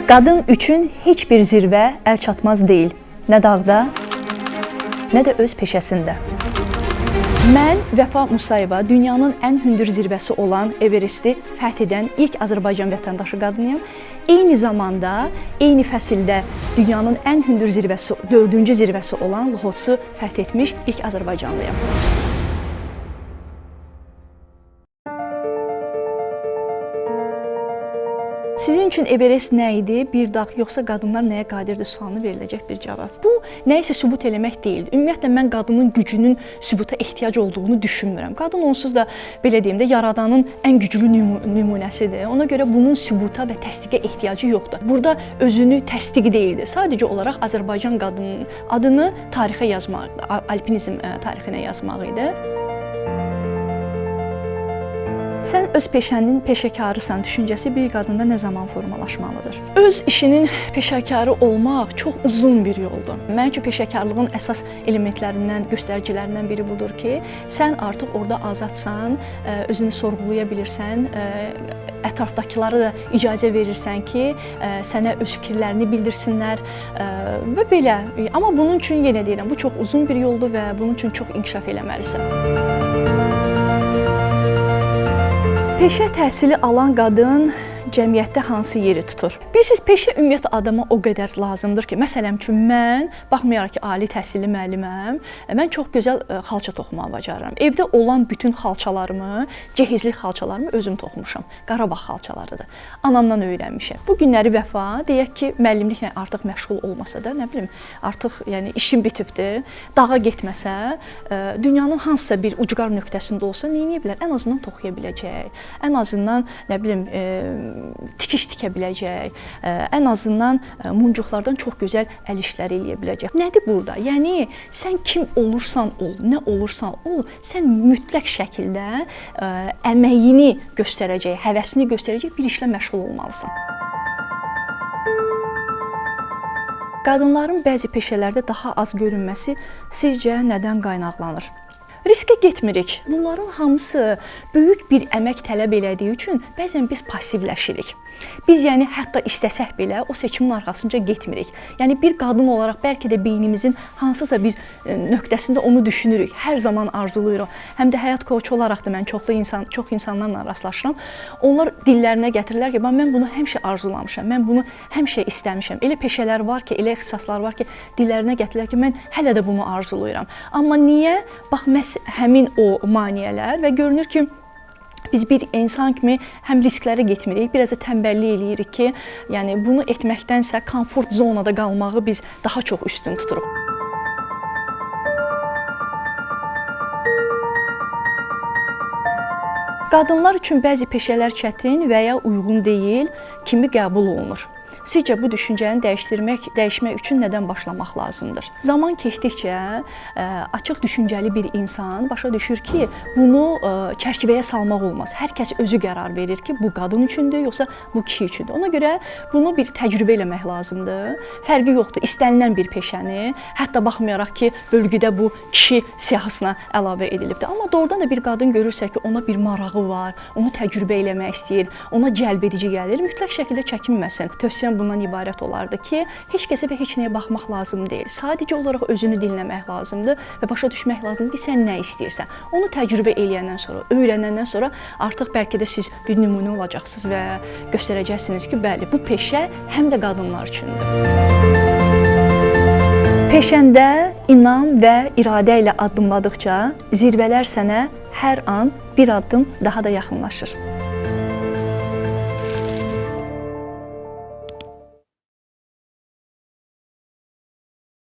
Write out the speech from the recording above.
Qadın üçün heç bir zirvə əlçatmaz deyil. Nə dağda, nə də öz peşəsində. Mən Vəfa Musayeva dünyanın ən hündür zirvəsi olan Everesti fəth edən ilk Azərbaycan vətəndaşı qadınıyam. Eyni zamanda, eyni fəsildə dünyanın ən hündür zirvəsi, 4-cü zirvəsi olan Lhotsu fəth etmiş ilk Azərbaycanlıyam. Sizin üçün Everest nə idi, bir dağ, yoxsa qadınlar nəyə qadirdir sualına veriləcək bir cavab. Bu, nəyisə sübut eləmək deyildi. Ümumiyyətlə, mən qadının gücünün sübuta ehtiyac olduğunu düşünmürəm. Qadın onsuz da, belə deyim də, yaradanın ən güclü nümunəsidir. Ona görə bunun sübuta və təsdiqə ehtiyacı yoxdur. Burada özünü təsdiq deyildi. Sadəcə olaraq Azərbaycan qadının adını tarixə yazmaq, alpinizm tarixinə yazmaq idi. Sən öz peşənin peşəkarısan düşüncəsi bir qadında nə zaman formalaşmalıdır? Öz işinin peşəkarı olmaq çox uzun bir yoldur. Mənim üçün peşəkarlığın əsas elementlərindən, göstəricilərindən biri budur ki, sən artıq orada azadsan, özünü sorğulaya bilirsən, ətrafdakılara da icazə verirsən ki, sənə öz fikirlərini bildirsinlər və belə. Amma bunun üçün yenə deyirəm, bu çox uzun bir yoldur və bunun üçün çox inkişaf eləməlisən. Peşə təhsili alan qadın cəmiyyətdə hansı yeri tutur? Bilirsiniz, peşə ümumiyyətlə adama o qədər lazımdır ki, məsələn üçün mən, baxmayaraq ki, ali təhsilli müəlliməm, mən çox gözəl xalça toxumağı bacarıram. Evdə olan bütün xalçalarımı, cehizli xalçalarımı özüm toxumuşam. Qarabağ xalçalarıdır. Anamdan öyrənmişəm. Bu günləri Vəfa, deyək ki, müəllimliklə artıq məşğul olmasa da, nə bilim, artıq yəni işim bitibdir, dağa getməsə, dünyanın hansısa bir ucqar nöqtəsində olsa, nə edə bilər? Ən azından toxuya biləcək, ən azından, nə bilim, tikiş tikə biləcək, ən azından muncuqlardan çox gözəl əl işləri eləyə biləcək. Nədir burada? Yəni, sən kim olursan ol, nə olursan ol, sən mütləq şəkildə əməyini göstərəcək, həvəsini göstərəcək bir işlə məşğul olmalısan. Qadınların bəzi peşələrdə daha az görünməsi sizcə nədən qaynaqlanır? Riskə getmirik. Bunların hamısı böyük bir əmək tələb elədiyi üçün bəzən biz passivləşirik. Biz yəni hətta istəsək belə o seçimin arxasınca getmirik. Yəni bir qadın olaraq bəlkə də beynimizin hansısa bir nöqtəsində onu düşünürük. Hər zaman arzuluyuruq. Həm də həyat koçu olaraq da mən çox insanlarla rastlaşıram. Onlar dillərinə gətirirlər ki, mən bunu həmişə arzulamışam, mən bunu həmişə istəmişəm. Elə peşələr var ki, elə ixtisaslar var ki, dillərinə gətirirlər ki, mən hələ də bunu arzuluyuram. Amma niyə? Bax, məhz həmin o maneələr və görünür ki, biz bir insan kimi həm risklərə getmirik, biraz da tənbəllik eləyirik ki, yəni bunu etməkdənsə komfort zonada qalmağı biz daha çox üstün tuturuq. Qadınlar üçün bəzi peşələr çətin və ya uyğun deyil, kimi qəbul olunur. Sizcə bu düşüncəni dəyişmək üçün nədən başlamaq lazımdır? Zaman keçdikcə açıq düşüncəli bir insan başa düşür ki, bunu çərçivəyə salmaq olmaz. Hər kəs özü qərar verir ki, bu qadın üçündür, yoxsa bu kişi üçündür. Ona görə bunu bir təcrübə eləmək lazımdır. Fərqi yoxdur, istənilən bir peşəni, hətta baxmayaraq ki, bölgüdə bu kişi siyahısına əlavə edilibdir. Amma doğrudan da bir qadın görürsə ki, ona bir marağı var, onu təcrübə eləmək istəyir, ona cəlb edici gəlir, mütləq şəkildə çəkinməsin. Tövsiyəm bundan ibarət olardı ki, heç kəsə və heç nəyə baxmaq lazım deyil. Sadəcə olaraq özünü dinləmək lazımdır və başa düşmək lazımdır ki, sən nə istəyirsən. Onu təcrübə eləyəndən sonra, öyrənəndən sonra artıq bəlkə də siz bir nümunə olacaqsınız və göstərəcəksiniz ki, bəli, bu peşə həm də qadınlar üçündür. Peşəndə inam və iradə ilə addımladıqca zirvələr sənə hər an bir addım daha da yaxınlaşır.